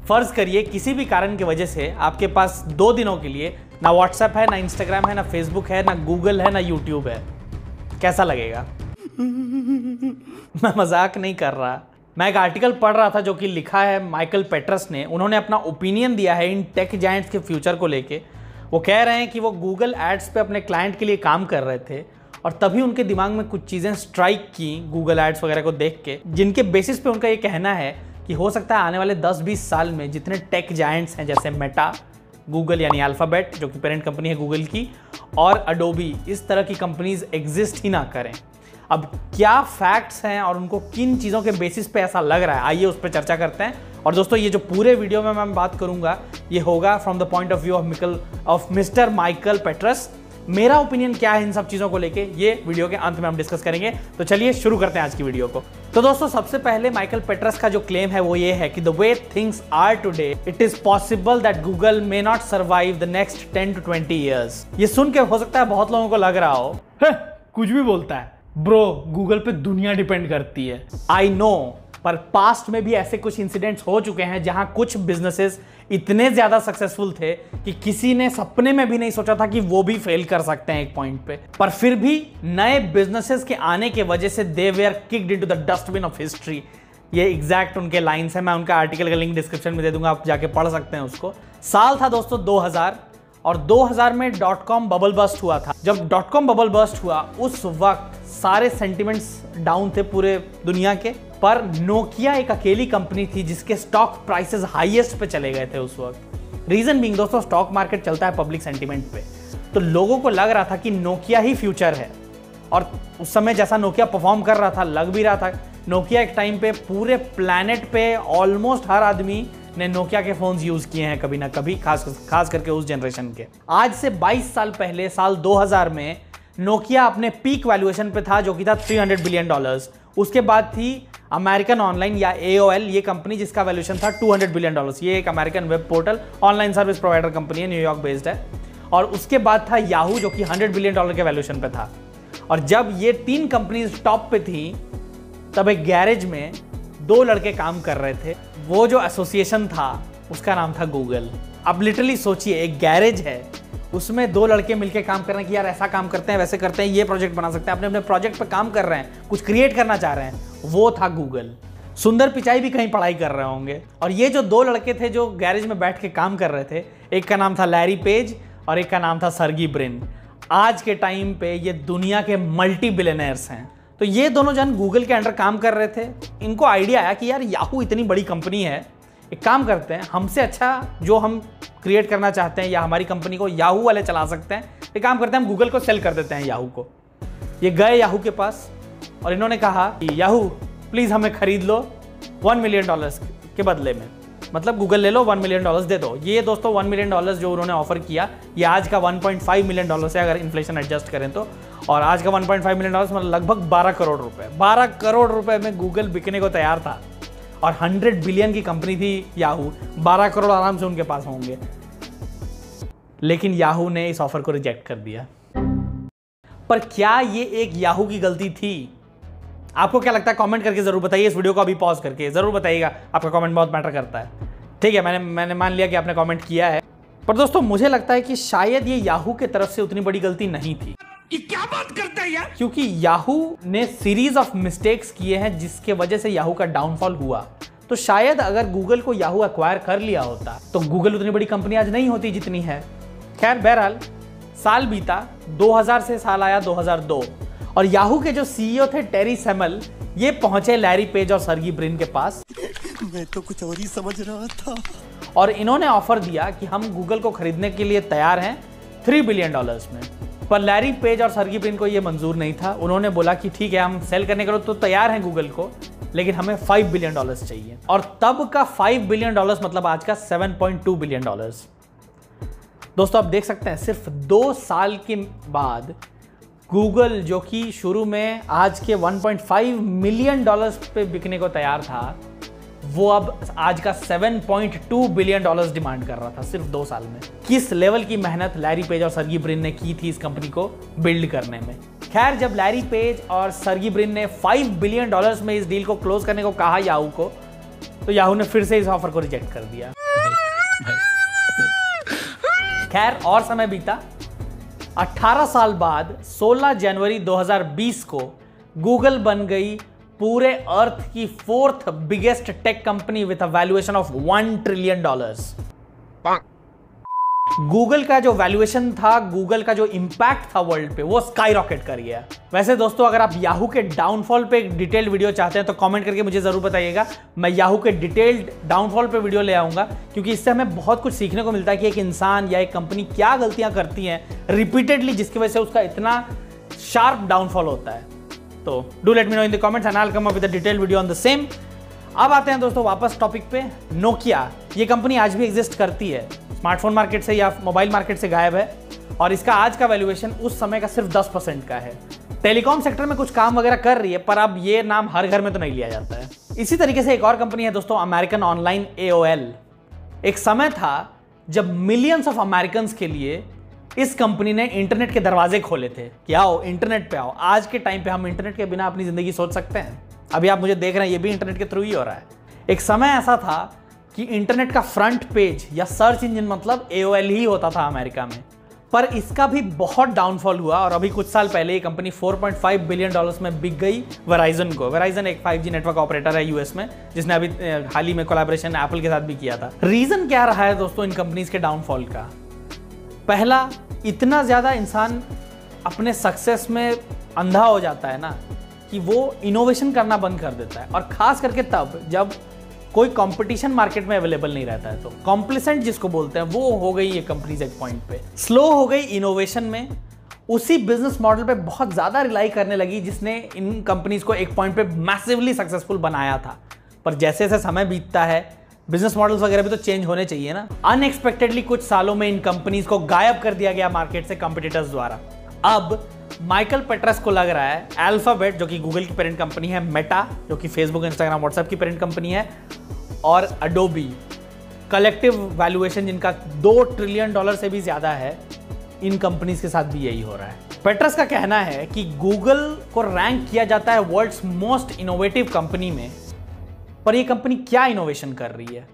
फर्ज करिए किसी भी कारण की वजह से आपके पास 2 दिनों के लिए ना व्हाट्सएप है, ना इंस्टाग्राम है, ना फेसबुक है, ना गूगल है, ना यूट्यूब है। कैसा लगेगा? मैं मजाक नहीं कर रहा। मैं एक आर्टिकल पढ़ रहा था जो कि लिखा है माइकल पेट्रस ने। उन्होंने अपना ओपिनियन दिया है इन टेक जायंट्स के फ्यूचर को लेके। वो कह रहे हैं कि वो गूगल एड्स पे अपने क्लाइंट के लिए काम कर रहे थे और तभी उनके दिमाग में कुछ चीज़ें स्ट्राइक की गूगल एड्स वगैरह को देख के, जिनके बेसिस पे उनका ये कहना है कि हो सकता है आने वाले 10-20 साल में जितने टेक जायंट्स हैं जैसे मेटा, गूगल यानी अल्फ़ाबेट जो कि पेरेंट कंपनी है गूगल की, और अडोबी, इस तरह की कंपनीज एग्जिस्ट ही ना करें। अब क्या फैक्ट्स हैं और उनको किन चीज़ों के बेसिस पे ऐसा लग रहा है, आइए उस पर चर्चा करते हैं। और दोस्तों ये जो पूरे वीडियो में मैं बात करूंगा ये होगा from the point of view of mister Michael पेट्रस। मेरा ओपिनियन क्या है इन सब चीज़ों को लेके, ये वीडियो के अंत में हम डिस्कस करेंगे। तो चलिए शुरू करते हैं आज की वीडियो को। तो दोस्तों सबसे पहले माइकल पेट्रस का जो क्लेम है वो ये है कि the way things are today it is possible that Google may not survive the next 10 to 20 years. ये सुन के हो सकता है बहुत लोगों को लग रहा हो कुछ भी बोलता है ब्रो, गूगल पे दुनिया डिपेंड करती है। आई नो, पर पास्ट में भी ऐसे कुछ इंसिडेंट्स हो चुके हैं जहां कुछ बिजनेसेस इतने ज्यादा सक्सेसफुल थे कि किसी ने सपने में भी नहीं सोचा था कि वो भी फेल कर सकते हैं एक पॉइंट पे। पर फिर भी नए बिजनेसेस के आने के वजह से they were kicked into the dustbin of history. ये एग्जैक्ट उनके लाइंस है। मैं उनका आर्टिकल का लिंक डिस्क्रिप्शन में दे दूंगा, आप जाके पढ़ सकते हैं उसको। साल था दोस्तों 2000 और 2000 में .com बबल बस्ट हुआ था। जब .com बबल बस्ट हुआ उस वक्त सारे सेंटिमेंट्स डाउन थे पूरे दुनिया के, पर नोकिया एक अकेली कंपनी थी जिसके स्टॉक प्राइसेस हाईएस्ट पे चले गए थे उस वक्त। रीजन बीइंग दोस्तों स्टॉक मार्केट चलता है पब्लिक सेंटिमेंट पे, तो लोगों को लग रहा था कि नोकिया ही फ्यूचर है। और उस समय जैसा नोकिया परफॉर्म कर रहा था, लग भी रहा था। नोकिया एक टाइम पे पूरे प्लैनेट पे ऑलमोस्ट हर आदमी ने नोकिया के फोन्स यूज किए हैं कभी ना कभी, खास करके उस जनरेशन के। आज से 22 साल पहले साल 2000 में नोकिया अपने पीक वैल्यूएशन पे था जो कि था $300 बिलियन। उसके बाद थी अमेरिकन ऑनलाइन या AOL, ये कंपनी जिसका वैल्यूएशन था $200 बिलियन। ये एक American web portal online service provider company है, न्यूयॉर्क बेस्ड है। और उसके बाद था याहू जो कि $100 बिलियन के वैल्यूएशन पे था। और जब ये 3 कंपनीज टॉप पे थी तब एक गैरेज में 2 लड़के काम कर रहे थे। वो जो एसोसिएशन था उसका नाम था गूगल। अब लिटरली सोचिए, एक गैरेज है उसमें 2 लड़के मिलकर काम कर रहे हैं कि यार ऐसा काम करते हैं, वैसे करते हैं, ये प्रोजेक्ट बना सकते हैं, अपने अपने प्रोजेक्ट पे काम कर रहे हैं, कुछ क्रिएट करना चाह रहे हैं। वो था गूगल। सुंदर पिचाई भी कहीं पढ़ाई कर रहे होंगे। और ये जो 2 लड़के थे जो गैरेज में बैठ के काम कर रहे थे, एक का नाम था लैरी पेज और एक का नाम था सर्गी ब्रिन। आज के टाइम पे ये दुनिया के मल्टी बिलियनर्स हैं। तो ये दोनों जन गूगल के अंडर काम कर रहे थे। इनको आइडिया आया कि यार याहू इतनी बड़ी कंपनी है, एक काम करते हैं, हमसे अच्छा जो हम क्रिएट करना चाहते हैं या हमारी कंपनी को याहू वाले चला सकते हैं, एक काम करते हैं हम गूगल को सेल कर देते हैं याहू को। ये गए याहू के पास और इन्होंने कहा कि याहू प्लीज़ हमें खरीद लो $1 मिलियन के बदले में, मतलब गूगल ले लो $1 मिलियन दे दो। ये दोस्तों $1 मिलियन जो उन्होंने ऑफर किया ये आज का $1.5 मिलियन है अगर इन्फ्लेशन एडजस्ट करें तो। और आज का $1.5 मिलियन मतलब लगभग 12 करोड़ रुपए। 12 करोड़ रुपए में गूगल बिकने को तैयार था और 100 बिलियन की कंपनी थी याहू। 12 करोड़ आराम से उनके पास होंगे। लेकिन याहू ने इस ऑफर को रिजेक्ट कर दिया। पर क्या ये एक याहू की गलती थी? आपको क्या लगता है? कमेंट करके जरूर बताइए। इस वीडियो को अभी पॉज करके जरूर बताइएगा, आपका कमेंट बहुत मैटर करता है। ठीक है, मैंने मान लिया कि आपने कमेंट किया है। पर दोस्तों मुझे लगता है कि शायद ये याहू की तरफ से उतनी बड़ी गलती नहीं थी। ये क्या बात करता है यार? क्योंकि याहू ने सीरीज ऑफ मिस्टेक्स किए हैं जिसके वजह से याहू का डाउनफॉल हुआ। तो शायद अगर गूगल को याहू एक्वायर कर लिया होता तो गूगल उतनी बड़ी कंपनी आज नहीं होती जितनी है। खैर बहरहाल साल बीता, 2000 से साल आया 2002 और याहू के जो CEO थे टेरी सेमल, ये पहुंचे लैरी पेज और सर्गी ब्रिन के पास। मैं तो कुछ और ही समझ रहा था। और इन्होंने ऑफर दिया कि हम गूगल को खरीदने के लिए तैयार हैं $3 बिलियन में। पर लैरी पेज और सर्गी ब्रिन को ये मंजूर नहीं था। उन्होंने बोला कि ठीक है हम सेल करने के लिए तो तैयार हैं गूगल को, लेकिन हमें $5 बिलियन चाहिए। और तब का $5 बिलियन मतलब आज का $7.2 बिलियन। दोस्तों आप देख सकते हैं सिर्फ 2 साल के बाद गूगल जो कि शुरू में आज के $1.5 मिलियन पे बिकने को तैयार था, वो अब आज का $7.2 बिलियन डिमांड कर रहा था सिर्फ 2 साल में। किस लेवल की मेहनत लैरी पेज और सर्गी ब्रिन ने की थी इस कंपनी को बिल्ड करने में। खैर जब लैरी पेज और सर्गी ब्रिन ने $5 बिलियन में इस डील को क्लोज करने को कहा याहू को, तो याहू ने फिर से इस ऑफर को रिजेक्ट कर दिया। खैर, और समय बीता। 18 साल बाद 16 जनवरी 2020 को गूगल बन गई पूरे अर्थ की 4th biggest tech company with a valuation of $1 trillion. Google का जो वैल्यूएशन था, गूगल का जो इंपैक्ट था वर्ल्ड पे, वो स्काई रॉकेट कर गया। वैसे दोस्तों, अगर आप याहू के डाउनफॉल पे एक डिटेल्ड वीडियो चाहते हैं तो कमेंट करके मुझे जरूर बताइएगा। मैं याहू के डिटेल्ड डाउनफॉल पे वीडियो ले आऊंगा, क्योंकि इससे हमें बहुत कुछ सीखने को मिलता है कि एक इंसान या एक कंपनी क्या गलतियां करती हैं रिपीटेडली, जिसकी वजह से उसका इतना शार्प डाउनफॉल होता है। तो do let me know in the comments and I will come up with a detailed video on the same. अब आते हैं दोस्तों वापस टॉपिक पे। नोकिया, ये कंपनी आज भी एग्जिस्ट करती है, स्मार्टफोन मार्केट से या मोबाइल मार्केट से गायब है, और इसका आज का वैल्यूएशन उस समय का सिर्फ 10% का है। टेलीकॉम सेक्टर में कुछ काम वगैरह कर रही है, पर अब ये नाम हर घर में तो नहीं लिया जाता है। इसी तरीके से एक और कंपनी है दोस्तों, अमेरिकन ऑनलाइन AOL। एक समय था जब मिलियंस ऑफ अमेरिकन के लिए इस कंपनी ने इंटरनेट के दरवाजे खोले थे कि आओ इंटरनेट पे आओ। आज के टाइम पे हम इंटरनेट के बिना अपनी जिंदगी सोच सकते हैं? अभी आप मुझे देख रहे हैं, ये भी इंटरनेट के थ्रू ही हो रहा है। एक समय ऐसा था कि इंटरनेट का फ्रंट पेज या सर्च इंजन मतलब AOL ही होता था अमेरिका में, पर इसका भी बहुत डाउनफॉल हुआ और अभी कुछ साल पहले ये कंपनी $4.5 बिलियन में बिक गई वेराइजन को। वेराइजन एक 5G नेटवर्क ऑपरेटर है यूएस में, जिसने अभी हाल ही में कोलैबोरेशन एप्पल के साथ भी किया था। रीजन क्या रहा है दोस्तों इन कंपनीज के डाउनफॉल का? पहला, इतना ज्यादा इंसान अपने सक्सेस में अंधा हो जाता है ना कि वो इनोवेशन करना बंद कर देता है, और खास करके तब जब कोई कंपटीशन मार्केट में अवेलेबल नहीं रहता है। तो कॉम्प्लिसेंट जिसको बोलते हैं, वो हो गई ये कंपनीज एक पॉइंट पे। स्लो हो गई इनोवेशन में, उसी बिजनेस मॉडल पे बहुत ज्यादा रिलाई करने लगी जिसने इन कंपनीज को एक पॉइंट पे मैसिवली सक्सेसफुल बनाया था। पर जैसे जैसे समय बीतता है, बिजनेस मॉडल्स वगैरह भी तो चेंज होने चाहिए ना। अनएक्सपेक्टेडली कुछ सालों में इन कंपनीज को गायब कर दिया गया मार्केट से कंपटीटर्स द्वारा। अब माइकल पेट्रस को लग रहा है अल्फाबेट, जो कि गूगल की पेरेंट कंपनी है, मेटा जो कि फेसबुक, इंस्टाग्राम, व्हाट्सएप की पेरेंट कंपनी है, और अडोबी, कलेक्टिव वैल्यूएशन जिनका $2 ट्रिलियन से भी ज्यादा है, इन कंपनीज के साथ भी यही हो रहा है। पेट्रस का कहना है कि गूगल को रैंक किया जाता है वर्ल्ड्स मोस्ट इनोवेटिव कंपनी में, पर यह कंपनी क्या इनोवेशन कर रही है?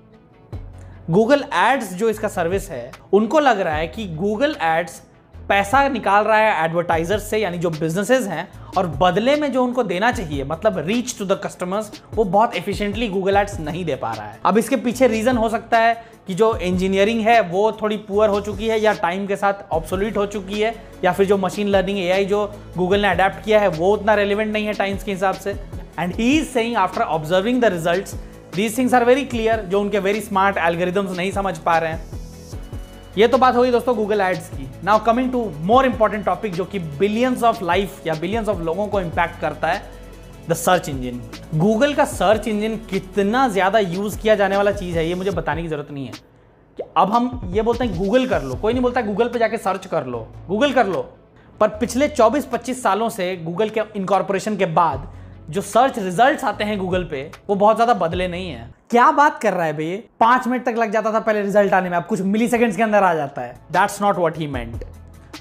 गूगल एड्स जो इसका सर्विस है, उनको लग रहा है कि गूगल एड्स पैसा निकाल रहा है एडवर्टाइजर्स से, यानी जो बिजनेसेस हैं, और बदले में जो उनको देना चाहिए मतलब रीच टू द कस्टमर्स, वो बहुत एफिशिएंटली गूगल एड्स नहीं दे पा रहा है। अब इसके पीछे रीजन हो सकता है कि जो इंजीनियरिंग है वो थोड़ी पुअर हो चुकी है या टाइम के साथ ऑब्सोलीट हो चुकी है, या फिर जो मशीन लर्निंग AI जो गूगल ने अडेप्ट किया है वो उतना रेलिवेंट नहीं है टाइम्स के हिसाब से। And he is saying after observing the results these things are very clear, जो उनके वेरी स्मार्ट एल्गोरिथम्स नहीं समझ पा रहे हैं। ये तो बात होगी दोस्तों गूगल एड्स की। Now coming to more important topic, जो कि बिलियंस ऑफ लाइफ या बिलियंस ऑफ लोगों को इंपैक्ट करता है, द सर्च इंजन। गूगल का सर्च इंजन कितना ज्यादा यूज किया जाने वाला चीज है, ये मुझे बताने की जरूरत नहीं है। कि अब हम ये बोलते हैं गूगल कर लो, कोई नहीं बोलता गूगल पे जाके सर्च कर लो, गूगल कर लो। पर पिछले 24-25 सालों से गूगल के इनकॉर्पोरेशन के बाद जो सर्च रिजल्ट्स आते हैं गूगल पे, वो बहुत ज्यादा बदले नहीं है। क्या बात कर रहा है भैया, 5 मिनट तक लग जाता था पहले रिजल्ट आने में, अब कुछ मिली सेकेंड्स के अंदर आ जाता है। दैट्स नॉट व्हाट ही मेंट।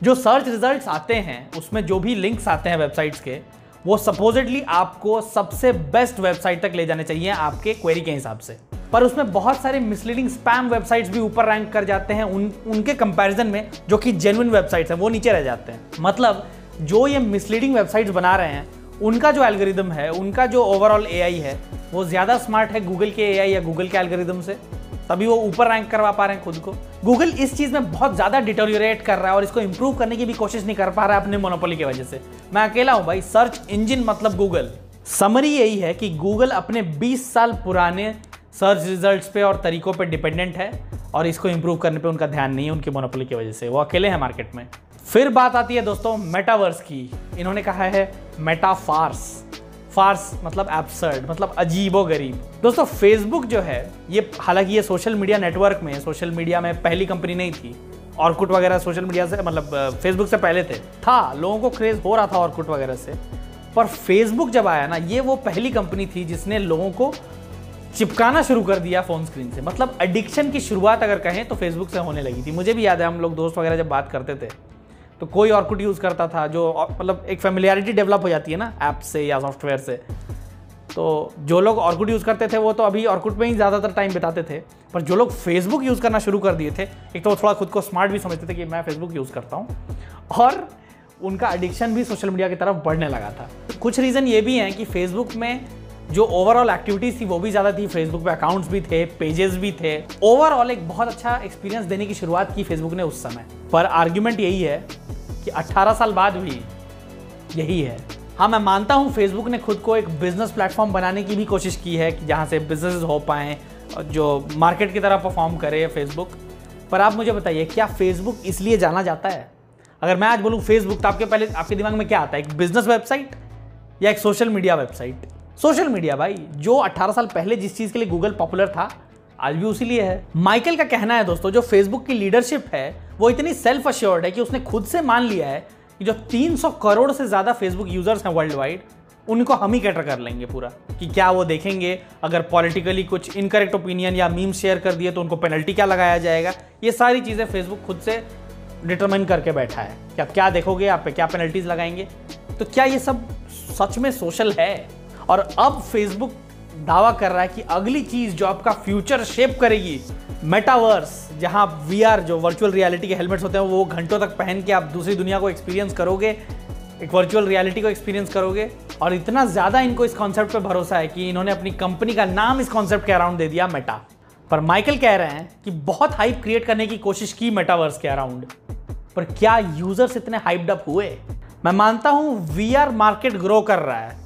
जो सर्च रिजल्ट्स आते हैं उसमें जो भी लिंक्स आते हैं वेबसाइट्स के, वो सपोजिटली आपको सबसे बेस्ट वेबसाइट तक ले जाने चाहिए आपके क्वेरी के हिसाब से, पर उसमें बहुत सारे मिसलीडिंग स्पैम वेबसाइट्स भी ऊपर रैंक कर जाते हैं उनके कंपैरिजन में जो कि जेन्युइन वेबसाइट्स हैं वो नीचे रह जाते हैं। मतलब जो ये मिसलीडिंग वेबसाइट्स बना रहे हैं उनका जो एल्गोरिदम है, उनका जो ओवरऑल AI है, वो ज्यादा स्मार्ट है गूगल के AI या गूगल के एल्गोरिदम से, तभी वो ऊपर रैंक करवा पा रहे हैं खुद को। गूगल इस चीज में बहुत ज्यादा डिटोरिएट कर रहा है और इसको इंप्रूव करने की भी कोशिश नहीं कर पा रहा है अपने मोनोपोली की वजह से। मैं अकेला हूं भाई, सर्च इंजन मतलब गूगल। समरी यही है कि गूगल अपने 20 साल पुराने सर्च रिजल्ट्स पे और तरीकों पे डिपेंडेंट है और इसको इंप्रूव करने पे उनका ध्यान नहीं है उनकी मोनोपोली की वजह से, वो अकेले हैं मार्केट में। फिर बात आती है दोस्तों मेटावर्स की। इन्होंने कहा है मेटाफार्स। फार्स मतलब एब्सर्ड, मतलब अजीबो गरीब। दोस्तों फेसबुक जो है ये, हालांकि ये सोशल मीडिया नेटवर्क में, सोशल मीडिया में पहली कंपनी नहीं थी। ऑर्कुट वगैरह सोशल मीडिया से मतलब फेसबुक से पहले था, लोगों को क्रेज हो रहा था ऑर्कुट वगैरह से। पर फेसबुक जब आया ना, ये वो पहली कंपनी थी जिसने लोगों को चिपकाना शुरू कर दिया फोन स्क्रीन से। मतलब एडिक्शन की शुरुआत अगर कहें तो फेसबुक से होने लगी थी। मुझे भी याद है, हम लोग दोस्त वगैरह जब बात करते थे तो कोई ऑर्कुट यूज़ करता था, जो मतलब एक फेमिलियरिटी डेवलप हो जाती है ना ऐप से या सॉफ्टवेयर से, तो जो लोग ऑर्कुट यूज़ करते थे वो तो अभी ऑर्कुट में ही ज़्यादातर टाइम बिताते थे, पर जो लोग फेसबुक यूज़ करना शुरू कर दिए थे, एक तो वो थोड़ा खुद को स्मार्ट भी समझते थे कि मैं फेसबुक यूज़ करता हूँ, और उनका एडिक्शन भी सोशल मीडिया की तरफ बढ़ने लगा था। कुछ रीज़न ये भी हैं कि फेसबुक में जो ओवरऑल एक्टिविटीज़ थी वो भी ज़्यादा थी, फेसबुक पे अकाउंट्स भी थे, पेजेस भी थे। ओवरऑल एक बहुत अच्छा एक्सपीरियंस देने की शुरुआत की फेसबुक ने उस समय। पर आर्ग्यूमेंट यही है कि 18 साल बाद भी यही है। हाँ, मैं मानता हूँ फेसबुक ने खुद को एक बिजनेस प्लेटफॉर्म बनाने की भी कोशिश की है कि जहाँ से बिजनेसेस हो पाएँ, जो मार्केट की तरह परफॉर्म करे फेसबुक। पर आप मुझे बताइए, क्या फेसबुक इसलिए जाना जाता है? अगर मैं आज बोलूँ फेसबुक, तो आपके दिमाग में क्या आता है? एक बिजनेस वेबसाइट या एक social media website? Social media भाई, जो 18 साल पहले जिस चीज़ के लिए गूगल पॉपुलर था, आज भी उसी लिए है। माइकल का कहना है दोस्तों, जो फेसबुक की लीडरशिप है वो इतनी सेल्फ अश्योर्ड है कि उसने खुद से मान लिया है कि जो 300 करोड़ से ज़्यादा फेसबुक यूजर्स हैं वर्ल्ड वाइड, उनको हम ही कैटर कर लेंगे पूरा। कि क्या वो देखेंगे अगर पॉलिटिकली कुछ इनकरेक्ट ओपिनियन या मीम शेयर कर दिए तो उनको पेनल्टी क्या लगाया जाएगा। ये सारी चीज़ें फेसबुक खुद से डिटरमाइन करके बैठा है कि आप क्या देखोगे, आप पे क्या पेनल्टीज लगाएंगे। तो क्या ये सब सच में सोशल है? और अब फेसबुक दावा कर रहा है कि अगली चीज जो आपका फ्यूचर शेप करेगी, मेटावर्स, जहां VR जो वर्चुअल रियलिटी के हेलमेट्स होते हैं वो घंटों तक पहन के आप दूसरी दुनिया को एक्सपीरियंस करोगे, एक वर्चुअल रियलिटी को एक्सपीरियंस करोगे। और इतना ज़्यादा इनको इस कॉन्सेप्ट पे भरोसा है कि इन्होंने अपनी कंपनी का नाम इस कॉन्सेप्ट के अराउंड दे दिया, मेटा। पर माइकल कह रहे हैं कि बहुत हाइप क्रिएट करने की कोशिश की मेटावर्स के अराउंड, पर क्या यूजर्स इतने हाइप्ड अप हुए? मैं मानता हूं VR मार्केट ग्रो कर रहा है,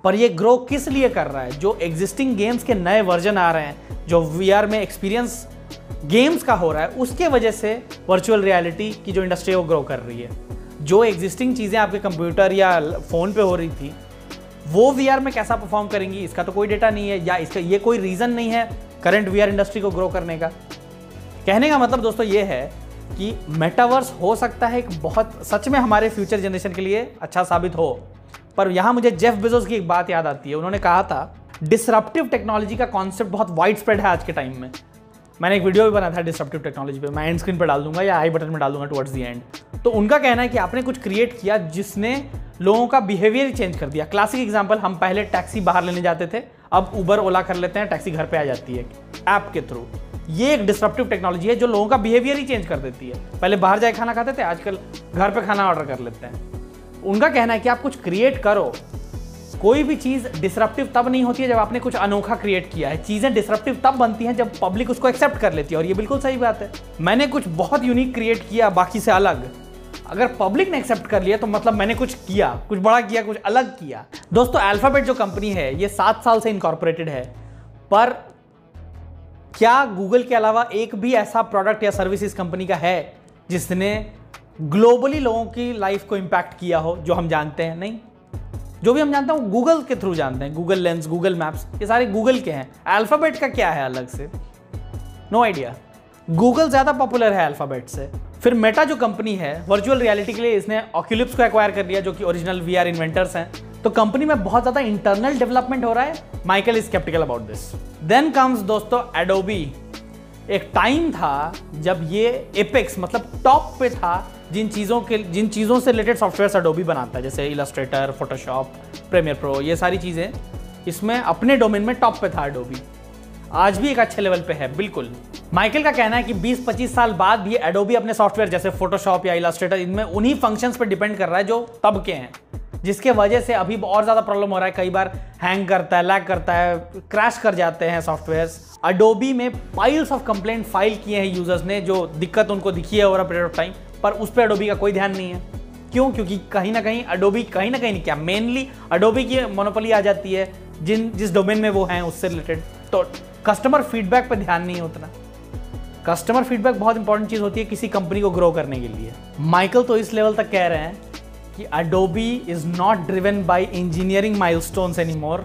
पर ये ग्रो किस लिए कर रहा है? जो एग्जिस्टिंग गेम्स के नए वर्जन आ रहे हैं, जो VR में एक्सपीरियंस गेम्स का हो रहा है, उसके वजह से वर्चुअल रियलिटी की जो इंडस्ट्री है वो ग्रो कर रही है। जो एग्जिस्टिंग चीज़ें आपके कंप्यूटर या फ़ोन पे हो रही थी, वो VR में कैसा परफॉर्म करेंगी, इसका तो कोई डेटा नहीं है, या इसका ये कोई रीज़न नहीं है करंट VR इंडस्ट्री को ग्रो करने का। कहने का मतलब दोस्तों ये है कि मेटावर्स हो सकता है एक बहुत सच में हमारे फ्यूचर जनरेशन के लिए अच्छा साबित हो। पर यहाँ मुझे जेफ बेजोस की एक बात याद आती है। उन्होंने कहा था डिसरप्टिव टेक्नोलॉजी का कॉन्सेप्ट बहुत वाइड स्प्रेड है आज के टाइम में। मैंने एक वीडियो भी बनाया था डिसरप्टिव टेक्नोलॉजी पे, मैं एंड स्क्रीन पर डाल दूंगा या आई बटन में डाल दूंगा टुवर्ड्स दी एंड। तो उनका कहना है कि आपने कुछ क्रिएट किया जिसने लोगों का बिहेवियर चेंज कर दिया। क्लासिक एग्जाम्पल, हम पहले टैक्सी बाहर लेने जाते थे, अब उबर ओला कर लेते हैं, टैक्सी घर पे आ जाती है ऐप के थ्रू। ये एक डिसरप्टिव टेक्नोलॉजी है जो लोगों का बिहेवियर ही चेंज कर देती है। पहले बाहर जाके खाना खाते थे, आजकल घर पे खाना ऑर्डर कर लेते हैं। उनका कहना है कि आप कुछ क्रिएट करो। कोई भी चीज़ डिसरप्टिव तब नहीं होती है जब आपने कुछ अनोखा क्रिएट किया है। चीज़ें डिसरप्टिव तब बनती हैं जब पब्लिक उसको एक्सेप्ट कर लेती है, और ये बिल्कुल सही बात है। मैंने कुछ बहुत यूनिक क्रिएट किया बाकी से अलग, अगर पब्लिक ने एक्सेप्ट कर लिया तो मतलब मैंने कुछ किया, कुछ बड़ा किया, कुछ अलग किया। दोस्तों, अल्फाबेट जो कंपनी है ये 7 साल से इनकॉर्पोरेटेड है, पर क्या गूगल के अलावा एक भी ऐसा प्रोडक्ट या सर्विस इस कंपनी का है जिसने ग्लोबली लोगों की लाइफ को इंपैक्ट किया हो जो हम जानते हैं? नहीं। जो भी हम जानते हैं गूगल के थ्रू जानते हैं। गूगल लेंस, गूगल मैप्स, ये सारे गूगल के हैं। अल्फाबेट का क्या है अलग से? No idea. गूगल ज्यादा पॉपुलर है अल्फाबेट से। फिर मेटा जो कंपनी है वर्चुअल रियलिटी के लिए, इसने ऑक्यूलिप्स को एक्वायर कर लिया जो कि ओरिजिनल VR इन्वेंटर्स हैं। तो कंपनी में बहुत ज्यादा इंटरनल डेवलपमेंट हो रहा है। Michael is skeptical about this. Then comes दोस्तों एडोबी। एक टाइम था जब ये एपेक्स मतलब टॉप पे था जिन चीज़ों से रिलेटेड सॉफ्टवेयर एडोबी बनाता है, जैसे इलस्ट्रेटर, फोटोशॉप, प्रीमियर प्रो, ये सारी चीज़ें इसमें अपने डोमेन में टॉप पे था एडोबी। आज भी एक अच्छे लेवल पे है बिल्कुल। माइकल का कहना है कि 20-25 साल बाद भी एडोबी अपने सॉफ्टवेयर जैसे फोटोशॉप या इलस्ट्रेटर, इनमें उन्हीं फंक्शंस पे डिपेंड कर रहा है जो तब के हैं, जिसके वजह से अभी और ज़्यादा प्रॉब्लम हो रहा है। कई बार हैंग करता है, लैग करता है, क्रैश कर जाते हैं सॉफ्टवेयर्स। एडोबी में पाइल्स ऑफ कंप्लेंट फाइल किए हैं यूजर्स ने, जो दिक्कत उनको दिखी है over a period of time, पर उस पर एडोबी का कोई ध्यान नहीं है। क्यों? क्योंकि कहीं ना कहीं एडोबी नहीं, क्या मेनली एडोबी की मोनोपोली आ जाती है जिस डोमेन में वो हैं उससे रिलेटेड। तो कस्टमर फीडबैक पर ध्यान नहीं है उतना। कस्टमर फीडबैक बहुत इंपॉर्टेंट चीज़ होती है किसी कंपनी को ग्रो करने के लिए। माइकल तो इस लेवल तक कह रहे हैं कि Adobe is not driven by engineering milestones anymore,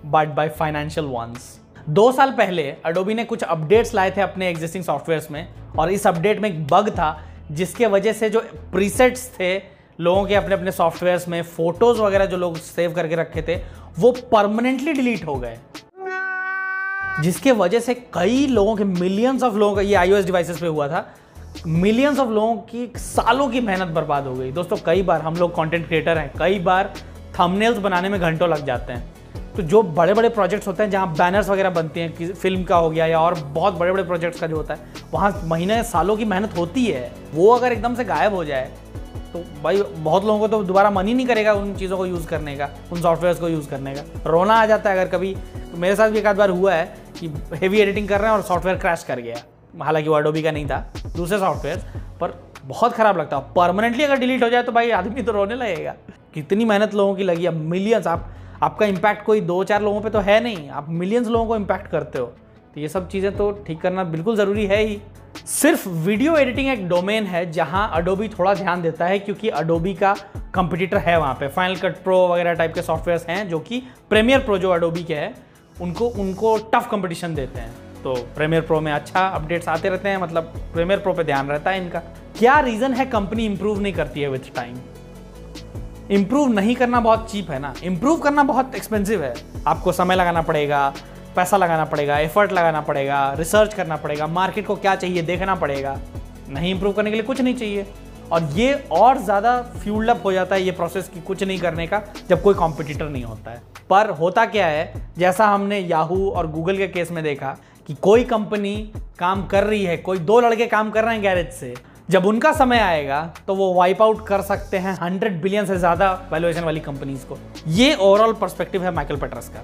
but by financial ones। 2 साल पहले Adobe ने कुछ अपडेट्स लाए थे अपने एग्जिस्टिंग सॉफ्टवेयर्स में, और इस अपडेट में एक बग था जिसके वजह से जो प्रीसेट्स थे लोगों के अपने अपने सॉफ्टवेयर्स में, फोटोज वगैरह जो लोग सेव करके रखे थे, वो परमानेंटली डिलीट हो गए, जिसके वजह से कई लोगों के, मिलियंस ऑफ लोगों का, ये iOS डिवाइसेस पे हुआ था, मिलियंस ऑफ लोगों की सालों की मेहनत बर्बाद हो गई। दोस्तों, कई बार हम लोग कंटेंट क्रिएटर हैं, कई बार थंबनेल्स बनाने में घंटों लग जाते हैं, तो जो बड़े बड़े प्रोजेक्ट्स होते हैं जहाँ बैनर्स वगैरह बनते हैं, किसी फिल्म का हो गया या और बहुत बड़े बड़े प्रोजेक्ट्स का जो होता है, वहाँ महीने सालों की मेहनत होती है, वो अगर एकदम से गायब हो जाए तो भाई बहुत लोगों को तो दोबारा मन ही नहीं करेगा उन चीज़ों को यूज़ करने का, उन सॉफ्टवेयर्स को यूज़ करने का। रोना आ जाता है अगर कभी। तो मेरे साथ भी एक आध बार हुआ है कि हेवी एडिटिंग कर रहे हैं और सॉफ्टवेयर क्रैश कर गया, हालांकि वो एडोबी का नहीं था, दूसरे सॉफ्टवेयर, पर बहुत ख़राब लगता है। परमानेंटली अगर डिलीट हो जाए तो भाई आदमी तो रोने लगेगा। कितनी मेहनत लोगों की लगी है, मिलियंस। आपका इम्पैक्ट कोई 2-4 लोगों पे तो है नहीं, आप मिलियंस लोगों को इम्पैक्ट करते हो। तो ये सब चीज़ें तो ठीक करना बिल्कुल ज़रूरी है ही। सिर्फ वीडियो एडिटिंग एक डोमेन है जहां अडोबी थोड़ा ध्यान देता है, क्योंकि अडोबी का कंपटीटर है वहाँ पे। फाइनल कट प्रो वगैरह टाइप के सॉफ्टवेयर्स हैं जो कि प्रीमियर प्रो जो अडोबी के है उनको टफ कंपटीशन देते हैं। तो प्रीमियर प्रो में अच्छा अपडेट्स आते रहते हैं, मतलब प्रीमियर प्रो पे ध्यान रहता है इनका। क्या रीज़न है कंपनी इंप्रूव नहीं करती है विथ टाइम? इंप्रूव नहीं करना बहुत चीप है ना, इंप्रूव करना बहुत एक्सपेंसिव है। आपको समय लगाना पड़ेगा, पैसा लगाना पड़ेगा, एफर्ट लगाना पड़ेगा, रिसर्च करना पड़ेगा, मार्केट को क्या चाहिए देखना पड़ेगा। नहीं इंप्रूव करने के लिए कुछ नहीं चाहिए, और ये और ज़्यादा फ्यूल्ड अप हो जाता है ये प्रोसेस की कुछ नहीं करने का जब कोई कॉम्पिटिटर नहीं होता है। पर होता क्या है, जैसा हमने याहू और गूगल के केस में देखा कि कोई कंपनी काम कर रही है, कोई 2 लड़के काम कर रहे हैं गैरेज से, जब उनका समय आएगा तो वो वाइप आउट कर सकते हैं 100 बिलियन से ज़्यादा वैल्यूएशन वाली कंपनीज को। ये ओवरऑल पर्सपेक्टिव है माइकल पेट्रस का।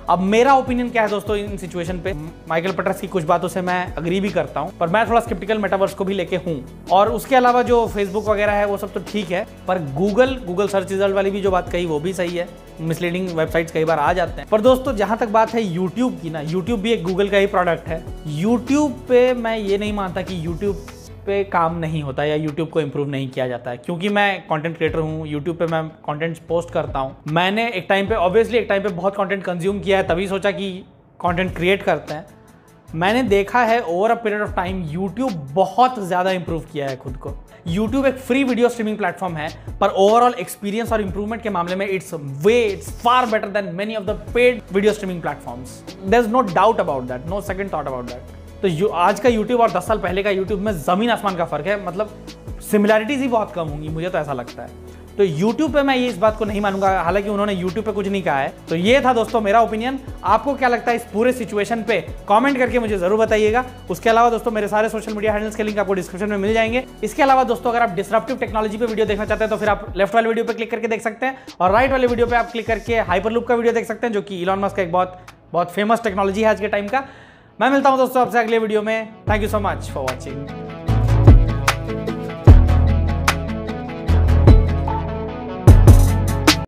अब मेरा ओपिनियन क्या है दोस्तों इन सिचुएशन पे? माइकल पेट्रस की कुछ बातों से मैं अग्री भी करता हूं, पर मैं थोड़ा स्केप्टिकल मेटावर्स को भी लेके हूं। और उसके अलावा जो फेसबुक वगैरह है वो सब तो ठीक है, पर गूगल सर्च रिजल्ट वाली भी जो बात कही वो भी सही है। मिसलीडिंग वेबसाइट्स कई बार आ जाते हैं। पर दोस्तों जहां तक बात है यूट्यूब की ना, यूट्यूब भी एक गूगल का ही प्रोडक्ट है। यूट्यूब पे मैं ये नहीं मानता कि यूट्यूब पे काम नहीं होता या YouTube को इम्प्रूव नहीं किया जाता है, क्योंकि मैं कंटेंट क्रिएटर हूँ, YouTube पे मैं कंटेंट पोस्ट करता हूँ। मैंने एक टाइम पे बहुत कंटेंट कंज्यूम किया है, तभी सोचा कि कंटेंट क्रिएट करते हैं। मैंने देखा है over a period of time YouTube बहुत ज़्यादा इंप्रूव किया है खुद को। YouTube एक फ्री वीडियो स्ट्रीमिंग प्लेटफॉर्म है, पर ओवरऑल एक्सपीरियंस और इंप्रूवमेंट के मामले में it's far better than many of the paid video streaming platforms. There is no doubt about that, no second thought about that. तो आज का YouTube और 10 साल पहले का YouTube में ज़मीन आसमान का फ़र्क है, मतलब सिमिलैरिटीज़ ही बहुत कम होंगी, मुझे तो ऐसा लगता है। तो YouTube पे मैं ये इस बात को नहीं मानूंगा, हालांकि उन्होंने YouTube पे कुछ नहीं कहा है। तो ये था दोस्तों मेरा ओपिनियन। आपको क्या लगता है इस पूरे सिचुएशन पे? कमेंट करके मुझे ज़रूर बताइएगा। उसके अलावा दोस्तों मेरे सारे सोशल मीडिया हैंडल्स के लिंक आपको डिस्क्रिप्शन में मिल जाएंगे। इसके अलावा दोस्तों अगर आप डिसरप्टिव टेक्नोलॉजी पे वीडियो देखना चाहते हैं तो फिर आप लेफ्ट वाले वीडियो पे क्लिक करके देख सकते हैं, और राइट वाले वीडियो पे आप क्लिक करके हाइपरलूप का वीडियो देख सकते हैं, जो कि इलॉन मस्क का एक बहुत फेमस टेक्नोलॉजी है आज के टाइम का। मैं मिलता हूं दोस्तों आपसे अगले वीडियो में। Thank you so much for watching.